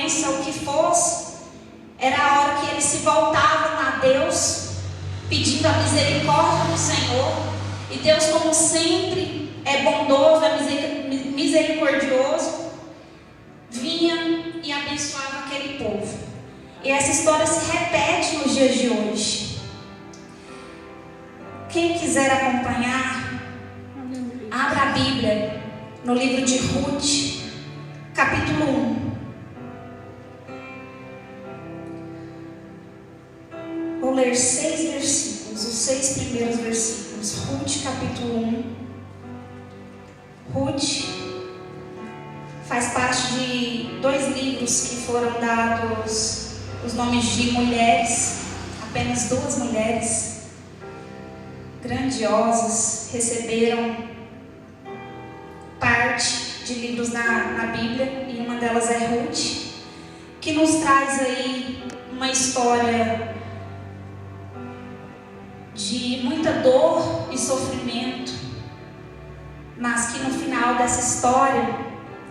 doença, o que fosse, era a hora que eles se voltavam a Deus, pedindo a misericórdia do Senhor. E Deus, como sempre, é bondoso, é misericordioso, vinha e abençoava aquele povo. E essa história se repete nos dias de hoje. Quem quiser acompanhar, abra a Bíblia no livro de Ruth, capítulo 1. Vou ler 6 versículos, os 6 primeiros versículos. Ruth, capítulo 1. Ruth faz parte de 2 livros que foram dados os nomes de mulheres, apenas 2 mulheres grandiosas receberam parte de livros na Bíblia, e uma delas é Ruth, que nos traz aí uma história de muita dor e sofrimento, mas que no final dessa história,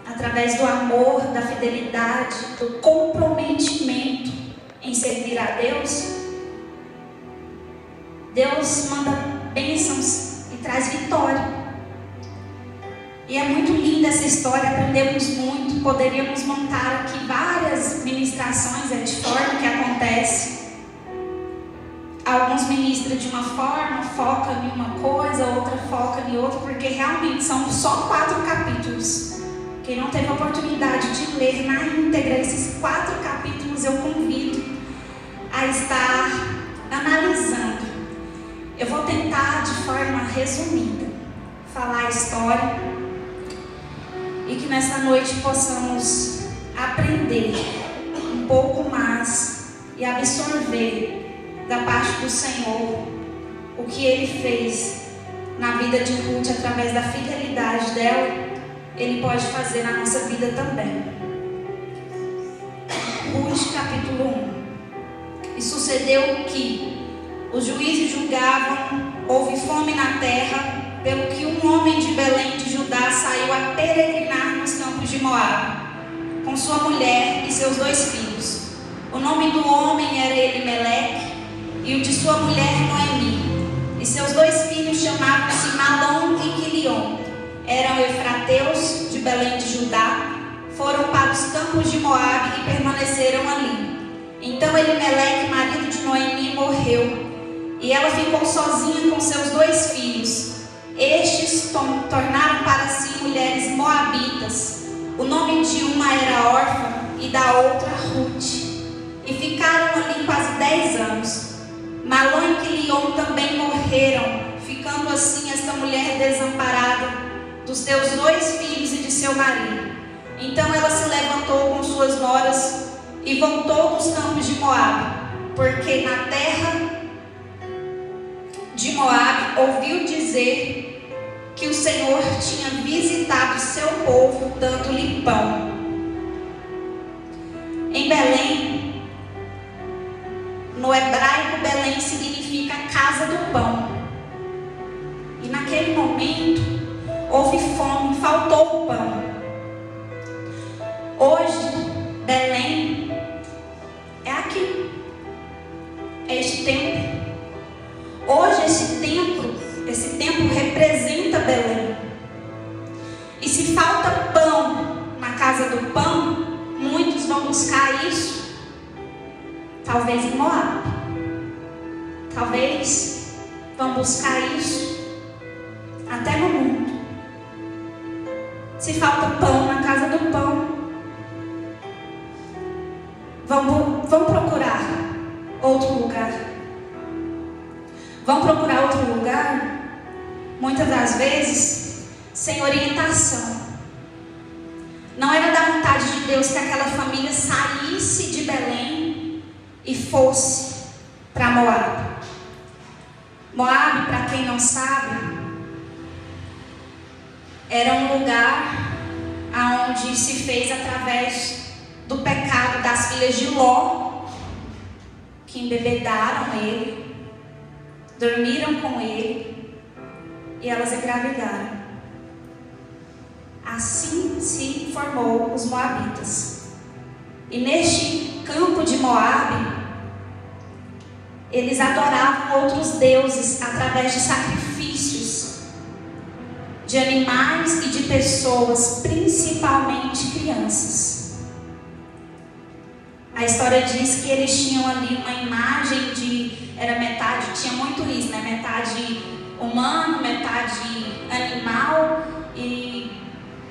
através do amor, da fidelidade, do comprometimento em servir a Deus, Deus manda bênçãos e traz vitória. E é muito linda essa história, aprendemos muito. Poderíamos montar aqui várias ministrações de forma que acontece. Alguns ministram de uma forma, focam em uma coisa, outra foca em outra, porque realmente são só 4 capítulos. Quem não teve a oportunidade de ler na íntegra esses 4 capítulos, eu convido a estar analisando. Eu vou tentar, de forma resumida, falar a história, e que nessa noite possamos aprender um pouco mais e absorver da parte do Senhor o que Ele fez na vida de Ruth através da fidelidade dela. Ele pode fazer na nossa vida também. Ruth, capítulo 1. E sucedeu que os juízes julgavam, houve fome na terra, pelo que um homem de Belém de Judá saiu a peregrinar nos campos de Moabe, com sua mulher e seus 2 filhos. O nome do homem era Elimeleque, e o de sua mulher Noemi. E seus 2 filhos chamavam-se Malom e Quilion. Eram efrateus de Belém de Judá, foram para os campos de Moabe e permaneceram ali. Então Elimeleque, marido de Noemi, morreu, e ela ficou sozinha com seus 2 filhos. Estes tornaram para si mulheres moabitas. O nome de uma era Orfa e da outra Ruth. E ficaram ali quase 10 anos. Malom e Quilion também morreram, ficando assim esta mulher desamparada dos seus 2 filhos e de seu marido. Então ela se levantou com suas noras e voltou dos campos de Moabe, porque na terra de Moabe ouviu dizer que o Senhor tinha visitado seu povo, dando-lhe pão. Em Belém, no hebraico, Belém significa casa do pão. E naquele momento, houve fome, faltou o pão. Hoje, Belém é aqui, é este templo. Hoje esse templo representa Belém. E se falta pão na casa do pão, muitos vão buscar isso, talvez em Moabe. Talvez vão buscar isso até no mundo. Se falta pão na casa do pão, vão procurar outro lugar. Vão procurar outro lugar, muitas das vezes, sem orientação. Não era da vontade de Deus que aquela família saísse de Belém e fosse para Moabe. Moabe, para quem não sabe, era um lugar onde se fez através do pecado das filhas de Ló, que embebedaram ele, dormiram com ele e elas engravidaram. Assim se formou os moabitas. E neste campo de Moabe, eles adoravam outros deuses através de sacrifícios de animais e de pessoas, principalmente crianças. A história diz que eles tinham ali uma imagem era metade, tinha muito isso, né? Metade humano, metade animal, e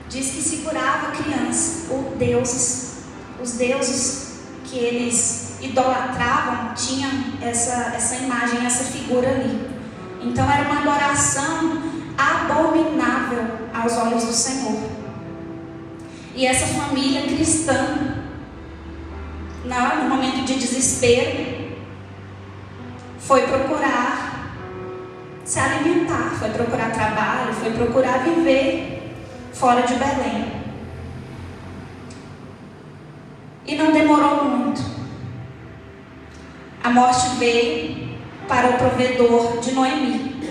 diz que segurava a criança. Os deuses que eles idolatravam tinham essa imagem, essa figura ali. Então era uma adoração abominável aos olhos do Senhor. E essa família cristã, no momento de desespero, foi procurar se alimentar, foi procurar trabalho, foi procurar viver fora de Belém. E não demorou muito. A morte veio para o provedor de Noemi.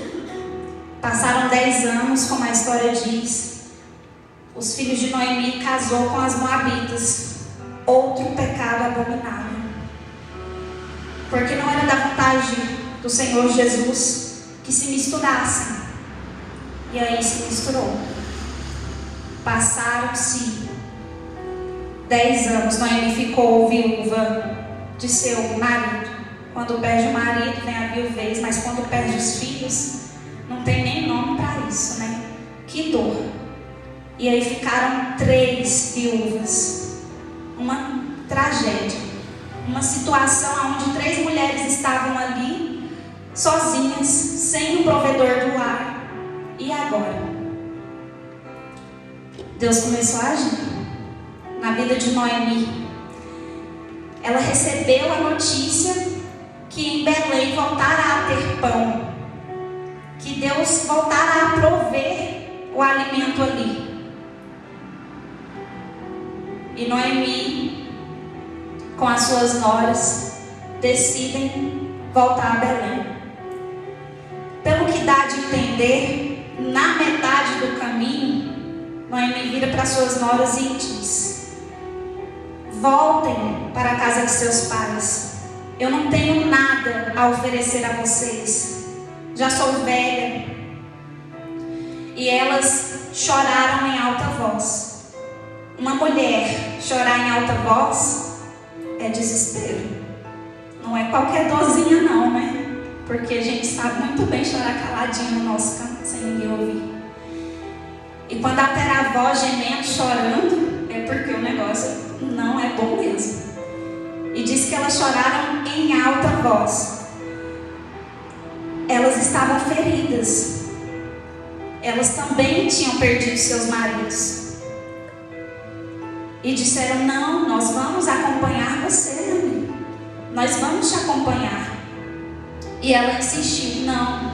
Passaram 10 anos, como a história diz. Os filhos de Noemi casou com as moabitas. Outro pecado abominável. Porque não era da vontade do Senhor Jesus que se misturassem. E aí se misturou. Passaram-se 10 anos. Noemi ficou viúva de seu marido. Quando perde o marido, vem a viuvez. Mas quando perde os filhos, não tem nem nome para isso, né? Que dor. E aí ficaram 3 viúvas. Uma tragédia. Uma situação onde 3 mulheres estavam ali, sozinhas, sem o provedor do lar. E agora? Deus começou a agir na vida de Noemi. Ela recebeu a notícia que em Belém voltara a ter pão, que Deus voltara a prover o alimento ali. E Noemi, com as suas noras, decidem voltar a Belém. Pelo que dá de entender, na metade do caminho, Noemi vira para suas noras e diz: voltem para a casa de seus pais. Eu não tenho nada a oferecer a vocês. Já sou velha. E elas choraram em alta voz. Uma mulher chorar em alta voz é desespero. Não é qualquer dorzinha não, né? Porque a gente sabe muito bem chorar caladinho no nosso canto, sem ninguém ouvir. E quando altera a voz gemendo, chorando, é porque o negócio não é bom mesmo. E diz que elas choraram em alta voz. Elas estavam feridas. Elas também tinham perdido seus maridos. E disseram: não, nós vamos acompanhar você, amigo. Nós vamos te acompanhar. E ela insistiu: não,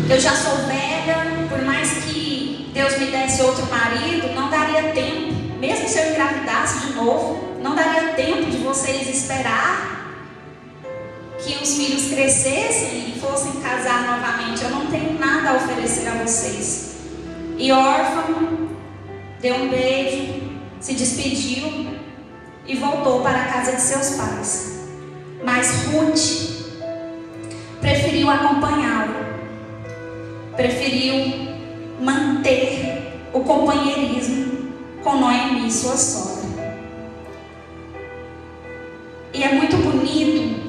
eu já sou velha, por mais que Deus me desse outro marido, não daria tempo. Mesmo se eu engravidasse de novo, não daria tempo de vocês esperar que os filhos crescessem e fossem casar novamente. Eu não tenho nada a oferecer a vocês. E órfã, deu um beijo, se despediu e voltou para a casa de seus pais. Mas Ruth preferiu acompanhá-lo, preferiu manter o companheirismo com Noemi, sua sogra. E é muito bonito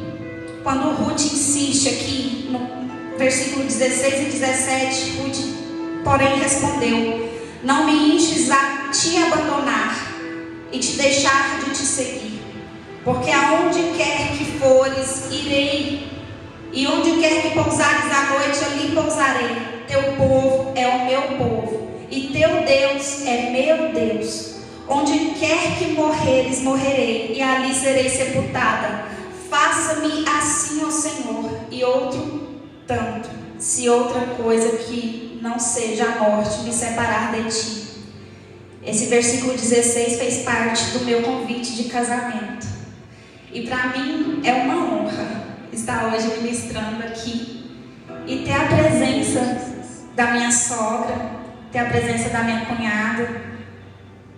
quando Ruth insiste aqui no versículo 16 e 17. Ruth, porém, respondeu: não me enches a te abandonar e te deixar de te seguir, porque aonde quer que fores, irei, e onde quer que pousares à noite, ali pousarei. Teu povo é o meu povo, e teu Deus é meu Deus. Onde quer que morreres, morrerei, e ali serei sepultada. Faça-me assim, ó Senhor, e outro tanto, se outra coisa que não seja a morte me separar de ti. Esse versículo 16 fez parte do meu convite de casamento. E para mim é uma honra estar hoje ministrando aqui e ter a presença da minha sogra, ter a presença da minha cunhada,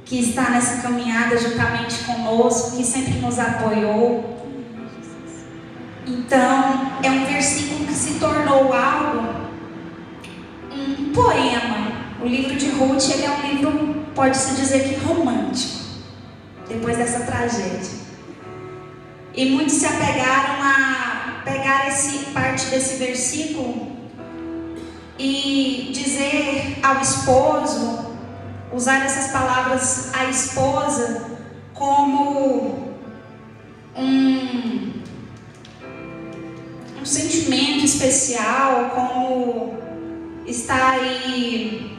que que está nessa caminhada juntamente conosco, que sempre nos apoiou. Então, é um versículo que se tornou algo, um poema. O livro de Ruth, ele é um livro, pode-se dizer que romântico, depois dessa tragédia. E muitos se apegaram a pegar parte desse versículo e dizer ao esposo, usar essas palavras à esposa como um sentimento especial, como está aí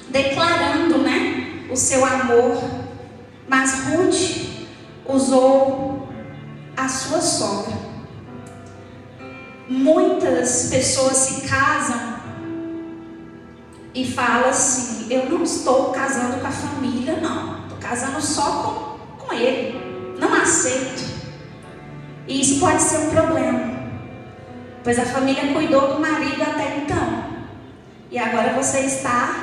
declarando, né, o seu amor. Mas Ruth usou a sua sogra. Muitas pessoas se casam e falam assim: eu não estou casando com a família, não, estou casando só com ele, não aceito. E isso pode ser um problema, pois a família cuidou do marido até então, e agora você está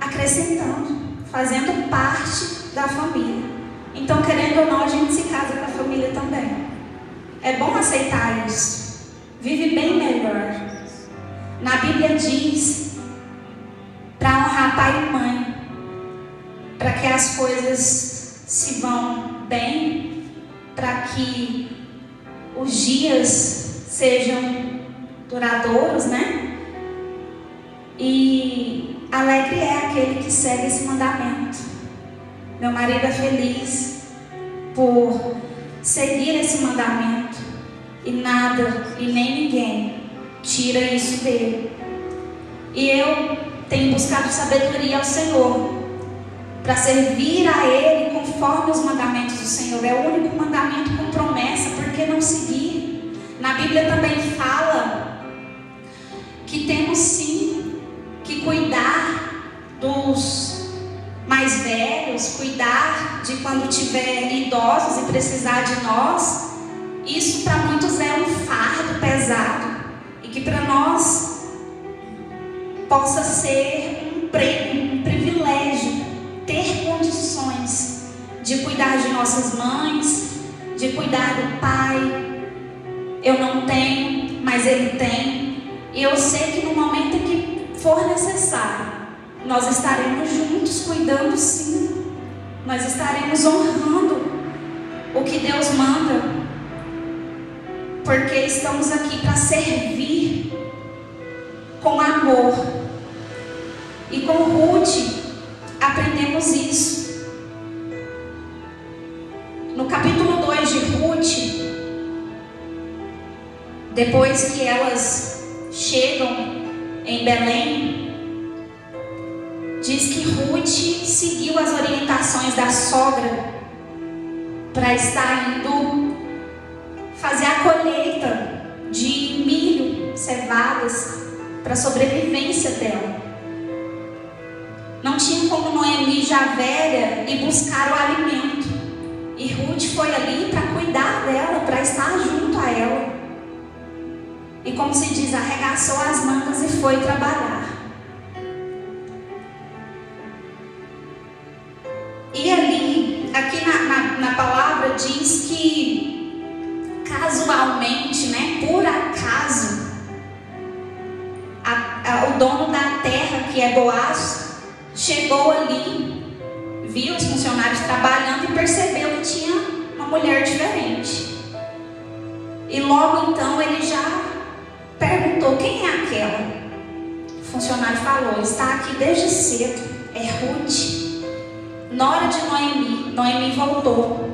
acrescentando, fazendo parte da família. Então, querendo ou não, a gente se casa com a família também. É bom aceitar isso. Vive bem melhor. Na Bíblia diz para honrar pai e mãe, para que as coisas se vão bem, para que os dias sejam duradouros, né? E alegre é aquele que segue esse mandamento. Meu marido é feliz por seguir esse mandamento, e nada e nem ninguém tira isso dele. E eu tenho buscado sabedoria ao Senhor para servir a Ele conforme os mandamentos do Senhor. É o único mandamento com promessa, por que não seguir? Na Bíblia também fala que temos sim que cuidar dos mais velhos, cuidar de quando tiver idosos e precisar de nós. Isso para muitos é um fardo pesado, e que para nós possa ser um privilégio ter condições de cuidar de nossas mães, de cuidar do pai. Eu não tenho, mas ele tem, e eu sei que no momento em que for necessário, nós estaremos juntos cuidando, sim. Nós estaremos honrando o que Deus manda, porque estamos aqui para servir com amor. E com Ruth aprendemos isso. No capítulo 2 de Ruth, depois que elas chegam em Belém, diz que Ruth seguiu as orientações da sogra para estar indo fazer a colheita de milho, cevadas, para a sobrevivência dela. Não tinha como Noemi, já velha, ir buscar o alimento. E Ruth foi ali para cuidar dela, para estar junto a ela. E como se diz, arregaçou as mangas e foi trabalhar. E ali, aqui na palavra diz que casualmente, né, por acaso, o dono da terra, que é Boaz, chegou ali, viu os funcionários trabalhando e percebeu que tinha uma mulher diferente. E logo então ele já perguntou: quem é aquela? O funcionário falou: está aqui desde cedo, é Ruth, nora de Noemi. Noemi voltou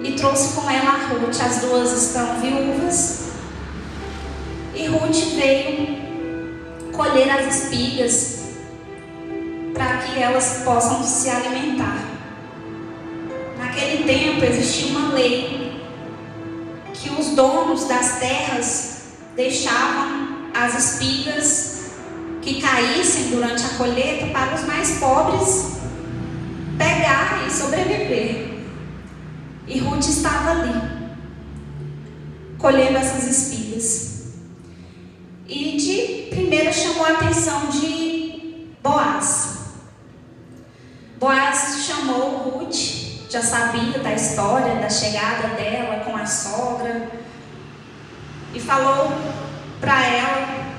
e trouxe com ela a Ruth. As duas estão viúvas, e Ruth veio colher as espigas para que elas possam se alimentar. Naquele tempo existia uma lei que os donos das terras deixavam as espigas que caíssem durante a colheita para os mais pobres pegar e sobreviver. E Ruth estava ali, colhendo essas espigas. E de primeira chamou a atenção de Boaz. Boaz chamou Ruth, já sabia da história, da chegada dela com a sogra, e falou para ela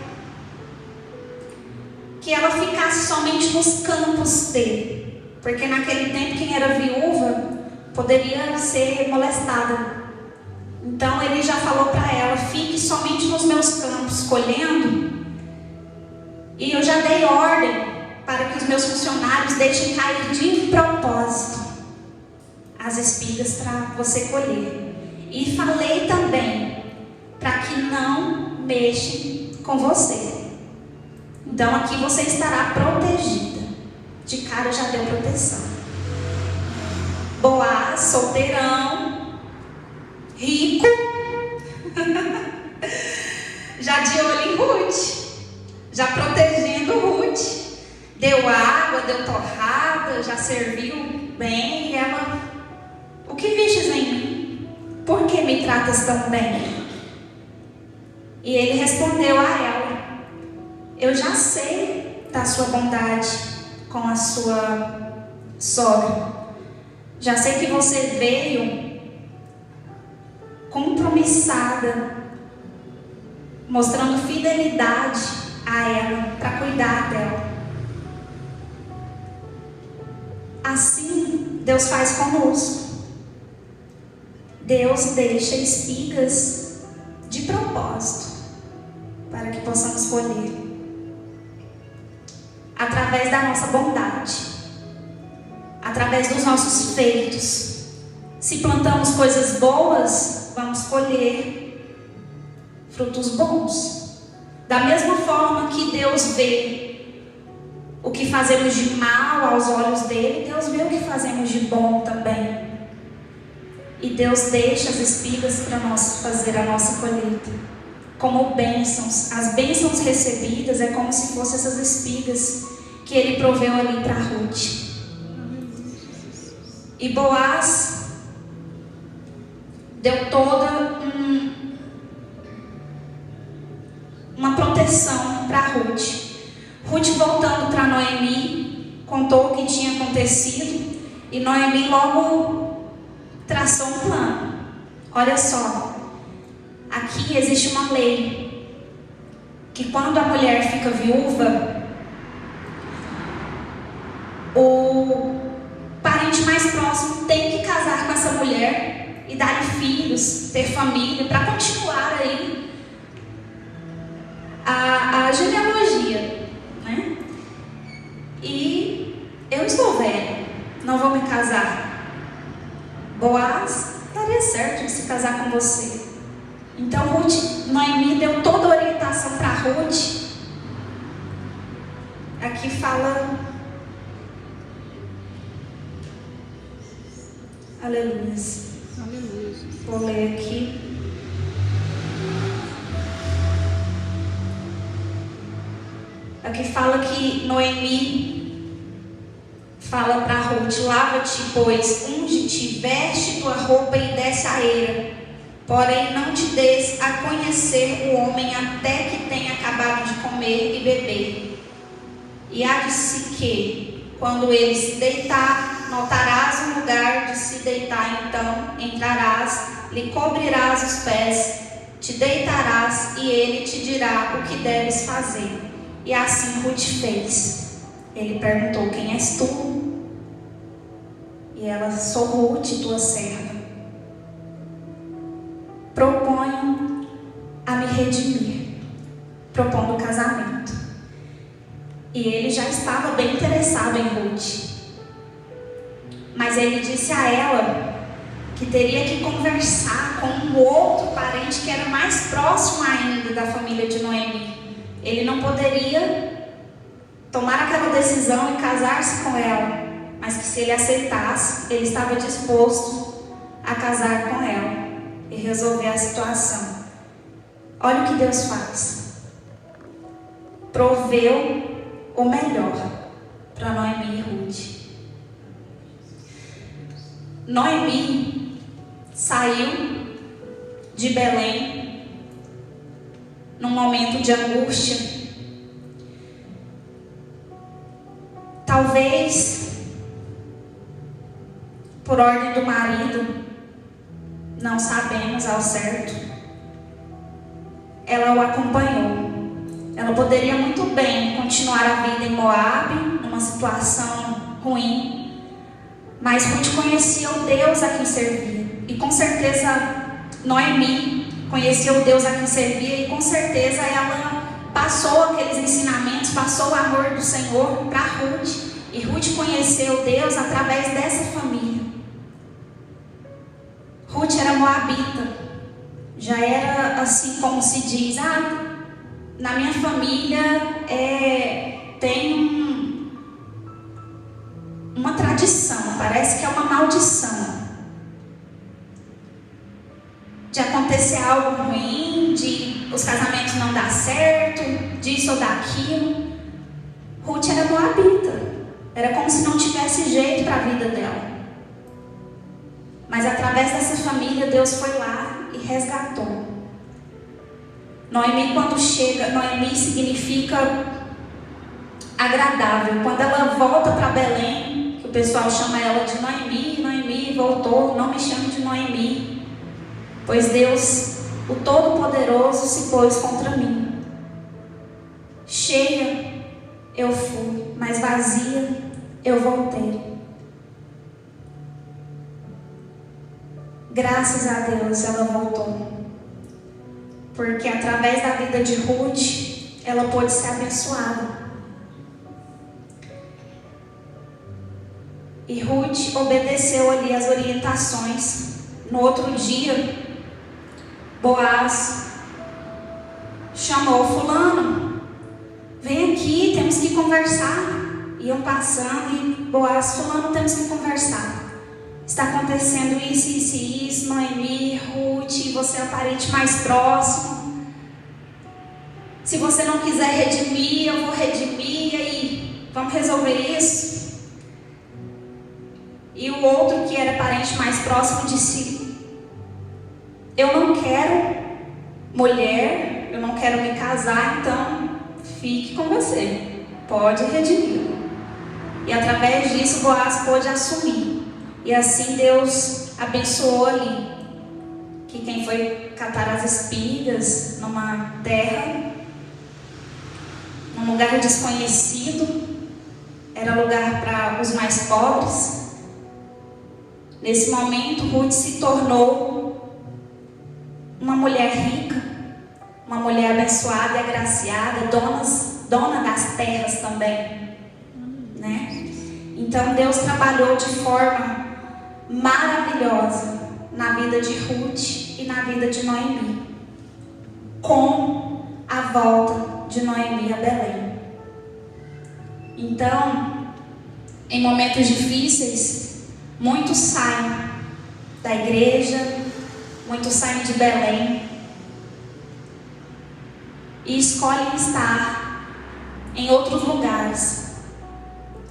que ela ficasse somente nos campos dele, porque naquele tempo quem era viúva poderia ser molestada. Então ele já falou para ela: fique somente nos meus campos colhendo, e eu já dei ordem para que os meus funcionários deixem cair de propósito as espigas para você colher. E falei também para que não mexam com você. Então aqui você estará protegida. De cara já deu proteção. Boaz, solteirão, rico, já de olho em Ruth, já protegendo Ruth. Deu água, deu torrada, já serviu bem. E ela: o que vistes em mim? Por que me tratas tão bem? E ele respondeu a ela: eu já sei da sua bondade com a sua sogra. Já sei que você veio compromissada, mostrando fidelidade a ela, para cuidar dela. Assim Deus faz conosco. Deus deixa espigas de propósito para que possamos colher, através da nossa bondade, através dos nossos feitos. Se plantamos coisas boas, vamos colher frutos bons. Da mesma forma que Deus vê o que fazemos de mal aos olhos dele, Deus vê o que fazemos de bom também. E Deus deixa as espigas para nós fazer a nossa colheita como bênçãos. As bênçãos recebidas é como se fossem essas espigas que ele proveu ali para Ruth. E Boaz deu toda uma proteção para Ruth. Ruth, voltando para Noemi, contou o que tinha acontecido, e Noemi logo traçou um plano. Olha só, aqui existe uma lei, que quando a mulher fica viúva, o parente mais próximo tem que casar com essa mulher e dar-lhe filhos, ter família, para continuar aí a genealogia, né? E eu estou velha, não vou me casar. Boaz daria certo de se casar com você. Então Noemi deu toda a orientação para Ruth. Aqui fala, aleluia. Vou ler aqui. Aqui fala que Noemi fala para Ruth: lava-te, pois, unge-te, veste tua roupa e desce a eira. Porém, não te des a conhecer o homem até que tenha acabado de comer e beber. E há de se que, quando ele se deitar, notarás o lugar de se deitar, então entrarás, lhe cobrirás os pés, te deitarás e ele te dirá o que deves fazer. E assim Ruth fez. Ele perguntou: quem és tu? E ela: sou Ruth, tua serva. Proponho a me redimir, propondo o casamento. E ele já estava bem interessado em Ruth. Mas ele disse a ela que teria que conversar com um outro parente que era mais próximo ainda da família de Noemi. Ele não poderia tomar aquela decisão e casar-se com ela, mas que se ele aceitasse, ele estava disposto a casar com ela e resolver a situação. Olha o que Deus faz. Proveu o melhor para Noemi e Ruth. Noemi saiu de Belém num momento de angústia. Talvez por ordem do marido, não sabemos ao certo, ela o acompanhou. Ela poderia muito bem continuar a vida em Moabe, numa situação ruim, mas Ruth conhecia o Deus a quem servia. E com certeza Noemi conhecia o Deus a quem servia, e com certeza ela passou aqueles ensinamentos, passou o amor do Senhor para Ruth. E Ruth conheceu Deus através dessa família. Ruth era moabita. Já era assim como se diz, na minha família tem uma tradição, parece que é uma maldição de acontecer algo ruim, de os casamentos não dar certo, disso ou daquilo. Ruth era moabita. Era como se não tivesse jeito para a vida dela. Mas através dessa família, Deus foi lá e resgatou. Noemi, quando chega, Noemi significa agradável. Quando ela volta para Belém, que o pessoal chama ela de Noemi, Noemi voltou, não me chame de Noemi, pois Deus, o Todo-Poderoso, se pôs contra mim. Cheia eu fui, mas vazia eu voltei. Graças a Deus ela voltou, porque através da vida de Ruth ela pôde ser abençoada. E Ruth obedeceu ali as orientações. No outro dia, Boaz chamou fulano, vem aqui, temos que conversar. Iam passando e Boaz, fulano, temos que conversar. Está acontecendo isso, Noemi, Ruth, você é o parente mais próximo. Se você não quiser redimir, eu vou redimir, e aí, vamos resolver isso? E o outro, que era parente mais próximo, disse: eu não quero mulher, eu não quero me casar, então fique com você, pode redimir. E através disso Boaz pôde assumir. E assim Deus abençoou ali, que quem foi catar as espigas numa terra, num lugar desconhecido, era lugar para os mais pobres. Nesse momento Ruth se tornou uma mulher rica, uma mulher abençoada e agraciada, dona das terras também, né? Então Deus trabalhou de forma maravilhosa na vida de Ruth e na vida de Noemi, com a volta de Noemi a Belém. Então, em momentos difíceis, muitos saem da igreja, muitos saem de Belém e escolhem estar em outros lugares,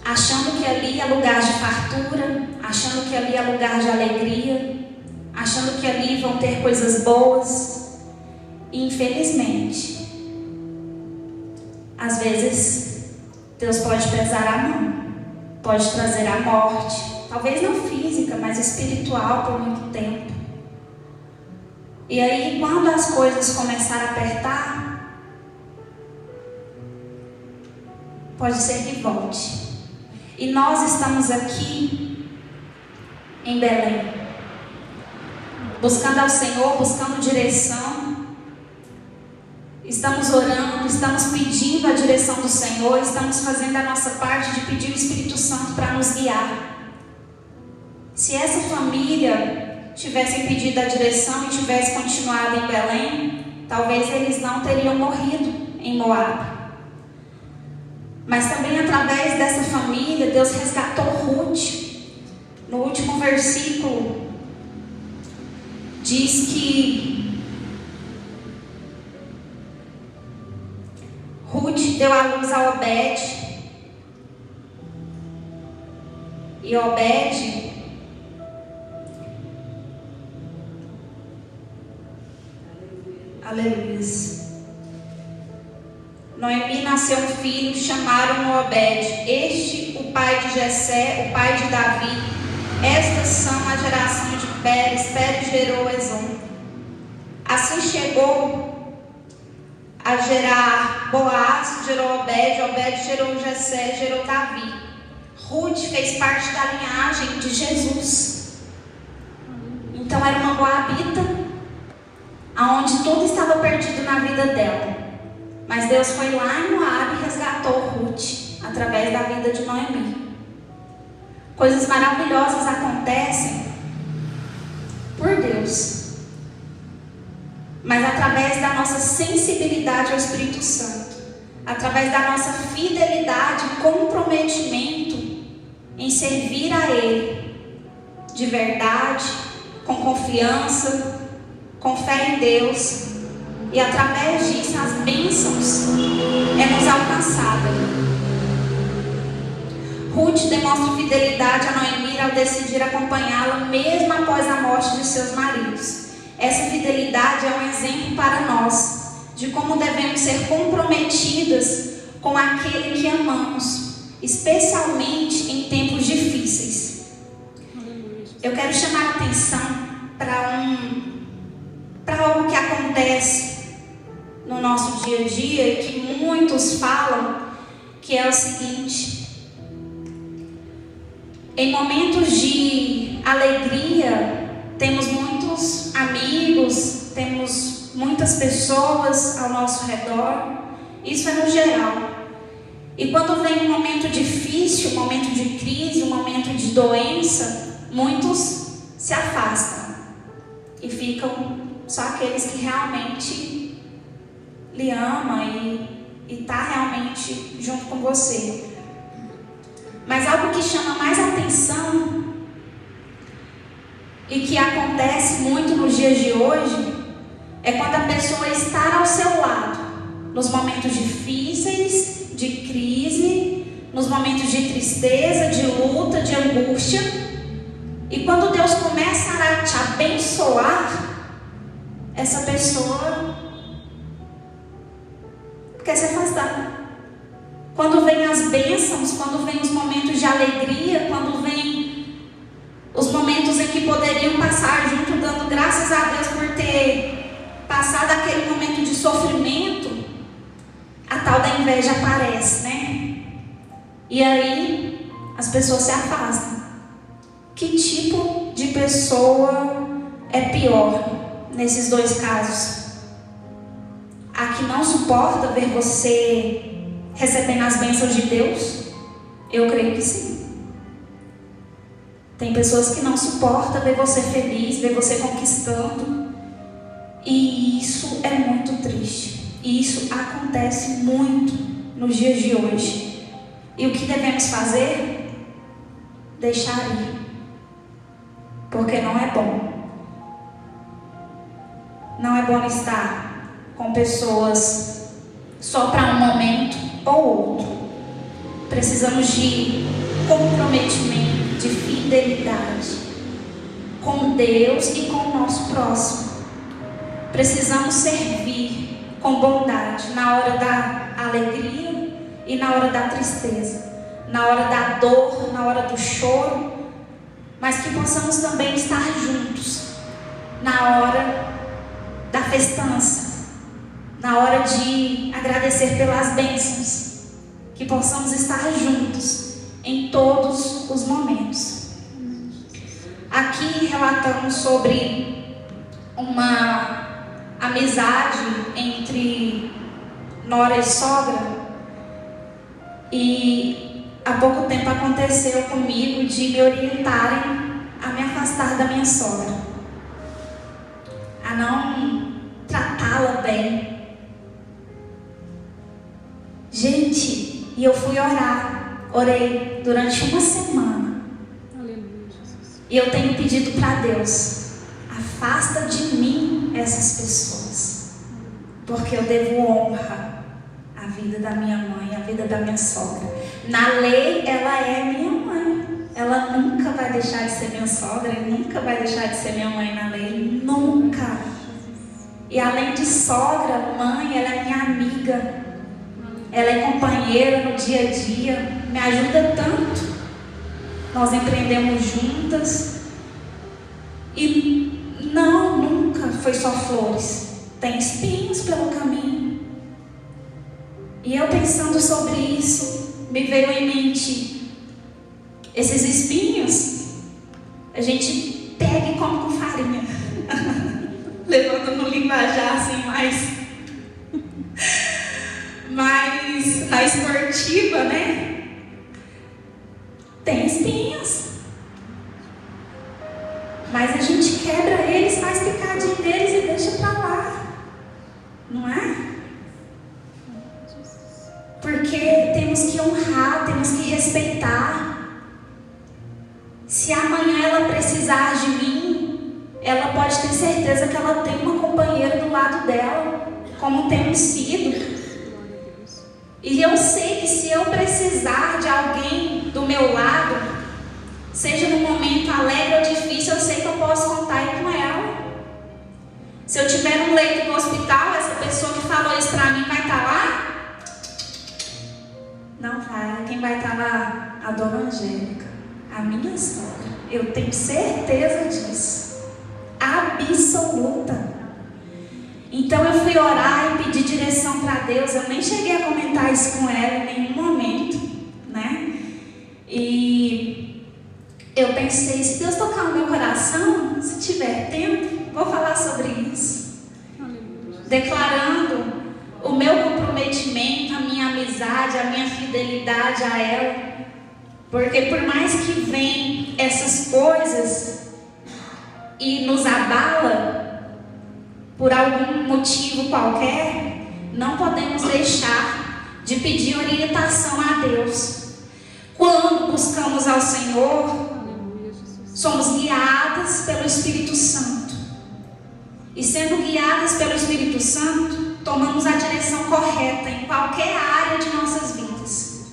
achando que ali é lugar de fartura, achando que ali é lugar de alegria, achando que ali vão ter coisas boas. E infelizmente, às vezes Deus pode pesar a mão, pode trazer a morte, talvez não física, mas espiritual por muito tempo. E aí, quando as coisas começarem a apertar, pode ser que volte. E nós estamos aqui em Belém, buscando ao Senhor, buscando direção. Estamos orando, estamos pedindo a direção do Senhor, estamos fazendo a nossa parte de pedir o Espírito Santo para nos guiar. Se essa família tivesse pedido a direção e tivesse continuado em Belém, talvez eles não teriam morrido em Moabe. Mas também através dessa família, Deus resgatou Ruth. No último versículo, diz que Ruth deu à luz a Obed. E Obed aleluia. Noemi nasceu um filho, chamaram-no Obed, este o pai de Jessé, o pai de Davi, Estas são a geração de Pérez, Pérez gerou Ezom. Assim chegou a gerar Boaz, gerou Obed, Obed gerou Jessé, gerou Davi. Ruth fez parte da linhagem de Jesus. Então era uma moabita, aonde tudo estava perdido na vida dela. Mas Deus foi lá em Moabe e resgatou Ruth através da vida de Noemi. Coisas maravilhosas acontecem por Deus, mas através da nossa sensibilidade ao Espírito Santo, através da nossa fidelidade e comprometimento em servir a Ele de verdade, com confiança, com fé em Deus, e através disso as bênçãos nos alcançadas. Ruth demonstra fidelidade a Noemi ao decidir acompanhá-la mesmo após a morte de seus maridos. Essa fidelidade é um exemplo para nós de como devemos ser comprometidas com aquele que amamos, especialmente em tempos difíceis. Eu quero chamar a atenção para algo que acontece no nosso dia a dia e que muitos falam, que é o seguinte: em momentos de alegria, temos muitos amigos, temos muitas pessoas ao nosso redor. Isso é no geral. E quando vem um momento difícil, um momento de crise, um momento de doença, muitos se afastam e ficam só aqueles que realmente lhe amam e está realmente junto com você. Mas algo que chama mais atenção e que acontece muito nos dias de hoje é quando a pessoa está ao seu lado, nos momentos difíceis, de crise, nos momentos de tristeza, de luta, de angústia. E quando Deus começa a te abençoar, essa pessoa quer se afastar. Quando vem as bênçãos, quando vem os momentos de alegria, quando vem os momentos em que poderiam passar junto, dando graças a Deus por ter passado aquele momento de sofrimento, a tal da inveja aparece, né? E aí as pessoas se afastam. Que tipo de pessoa é pior nesses dois casos? A que não suporta ver você recebendo as bênçãos de Deus? Eu creio que sim. Tem pessoas que não suportam ver você feliz, ver você conquistando. E isso é muito triste. E isso acontece muito nos dias de hoje. E o que devemos fazer? Deixar ir. Porque não é bom. Não é bom estar com pessoas só para um momento ou outro. Precisamos de comprometimento, de fidelidade com Deus e com o nosso próximo. Precisamos servir com bondade na hora da alegria e na hora da tristeza, na hora da dor, na hora do choro, mas que possamos também estar juntos na hora da festança, na hora de agradecer pelas bênçãos, que possamos estar juntos em todos os momentos. Aqui relatamos sobre uma amizade entre nora e sogra, e há pouco tempo aconteceu comigo de me orientarem a me afastar da minha sogra, a não tratá-la bem. Gente, e eu fui orar, orei durante uma semana. Aleluia, Jesus. E eu tenho pedido para Deus: afasta de mim essas pessoas, porque eu devo honra à vida da minha mãe, à vida da minha sogra. Na lei, ela é minha mãe. Ela nunca vai deixar de ser minha sogra, nunca vai deixar de ser minha mãe na lei, nunca. E além de sogra, mãe, ela é minha amiga. Ela é companheira no dia a dia, me ajuda tanto. nós empreendemos juntas. E não, nunca foi só flores. Tem espinhos pelo caminho. E eu pensando sobre isso, me veio em mente: esses espinhos a gente pega e come com farinha. Levando no linguajar assim mais na esportiva, né? Tem espinhos. Mas a gente quebra eles, faz picadinho deles e deixa pra lá. Não é? Porque temos que honrar, temos que respeitar. Se amanhã ela precisar de mim, ela pode ter certeza que ela tem uma companheira do lado dela, como temos sido. E eu sei que se eu precisar de alguém do meu lado, seja no momento alegre ou difícil, eu sei que eu posso contar com ela. Se eu tiver um leito no hospital, essa pessoa que falou isso pra mim vai estar lá? Não vai. Quem vai estar lá? A dona Angélica, a minha sogra. Eu tenho certeza disso. Absoluta. Então eu fui orar e pedir direção para Deus. Eu nem cheguei a comentar isso com ela em nenhum momento, né? E eu pensei, se Deus tocar no meu coração, se tiver tempo, vou falar sobre isso. Declarando o meu comprometimento, a minha amizade, a minha fidelidade a ela. Porque por mais que venham essas coisas e nos abala, por algum motivo qualquer, não podemos deixar de pedir orientação a Deus. Quando buscamos ao Senhor, somos guiadas pelo Espírito Santo. E sendo guiadas pelo Espírito Santo, tomamos a direção correta em qualquer área de nossas vidas.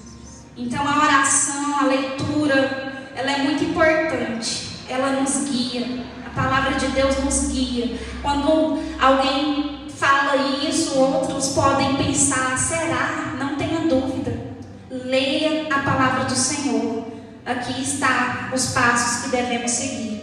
Então a oração, a leitura, ela é muito importante. Ela nos guia. A palavra de Deus nos guia. Quando alguém fala isso, outros podem pensar: será? Não tenha dúvida. Leia a palavra do Senhor. Aqui está os passos que devemos seguir.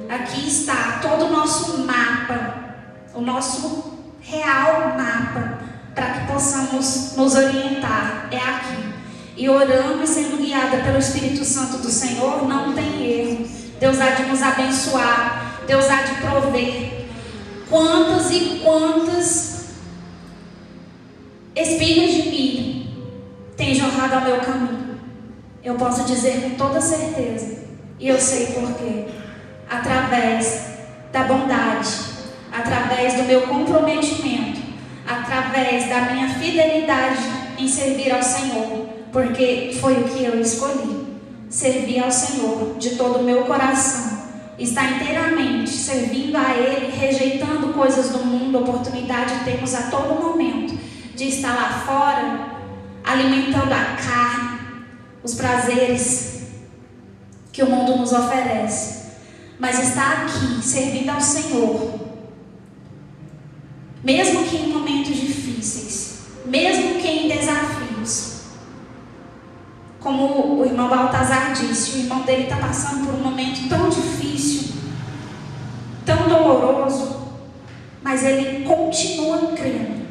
Aqui está todo o nosso mapa, o nosso real mapa, para que possamos nos orientar. É aqui. E orando e sendo guiada pelo Espírito Santo do Senhor, não tem erro. Deus há de nos abençoar. Deus há de prover. Quantas e quantas espigas de milho tem jorrado ao meu caminho? Eu posso dizer com toda certeza, e eu sei por quê. Através da bondade, através do meu comprometimento, através da minha fidelidade em servir ao Senhor, porque foi o que eu escolhi. Servir ao Senhor de todo o meu coração. Está inteiramente servindo a Ele, rejeitando coisas do mundo. Oportunidade temos a todo momento de estar lá fora, alimentando a carne, os prazeres que o mundo nos oferece. Mas está aqui, servindo ao Senhor, mesmo que em momentos difíceis, mesmo que em desafios. Como o irmão Baltazar disse, o irmão dele está passando por um momento tão difícil, tão doloroso, mas ele continua crendo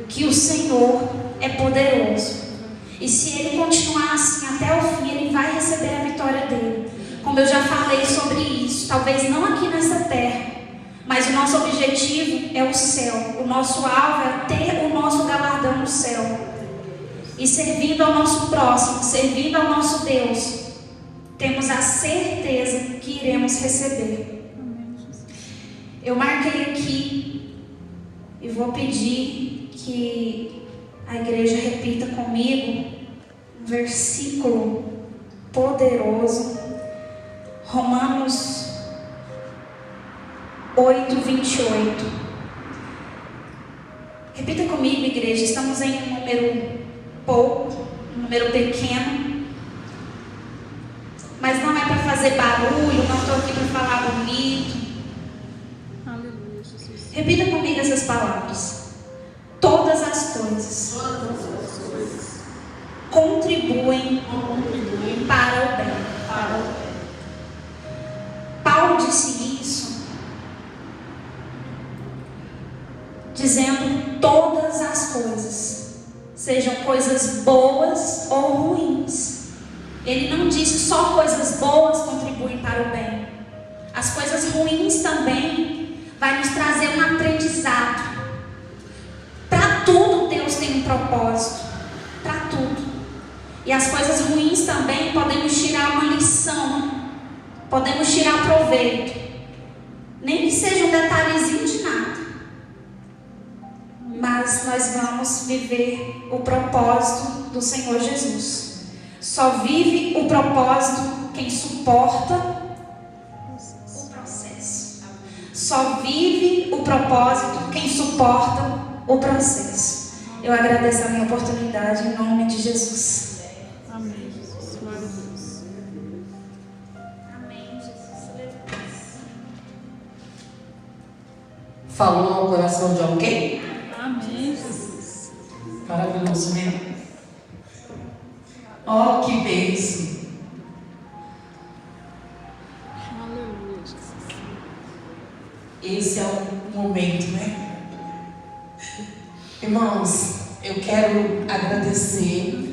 que o Senhor é poderoso. E se ele continuar assim até o fim, ele vai receber a vitória dele. Como eu já falei sobre isso, talvez não aqui nessa terra, mas o nosso objetivo é o céu. O nosso alvo é ter o nosso galardão no céu. E servindo ao nosso próximo, servindo ao nosso Deus, temos a certeza que iremos receber. Eu marquei aqui e vou pedir que a igreja repita comigo um versículo poderoso, Romanos 8:28. Repita comigo, igreja. Estamos em um número pouco, um número pequeno, mas não é para fazer barulho, não estou aqui para falar bonito. Aleluia, Jesus. Repita comigo essas palavras. Todas as coisas contribuem para o bem. para o bem. Paulo disse isso dizendo todas as coisas, sejam coisas boas ou ruins. Ele não disse só coisas boas contribuem para o bem. As coisas ruins também vai nos trazer um aprendizado. Para tudo Deus tem um propósito, para tudo. E as coisas ruins também podemos tirar uma lição, podemos tirar proveito, nem que seja um detalhezinho de nada. Mas nós vamos viver o propósito do Senhor Jesus. Só vive o propósito quem suporta o processo. Só vive o propósito quem suporta o processo. Eu agradeço a minha oportunidade em nome de Jesus. Amém, Jesus. Glória a Deus. Amém, Jesus. Falou ao coração de alguém? Amém, Jesus. Maravilhoso, né? Oh, que bênção. Aleluia, Jesus. Esse é o momento, né? Irmãos, eu quero agradecer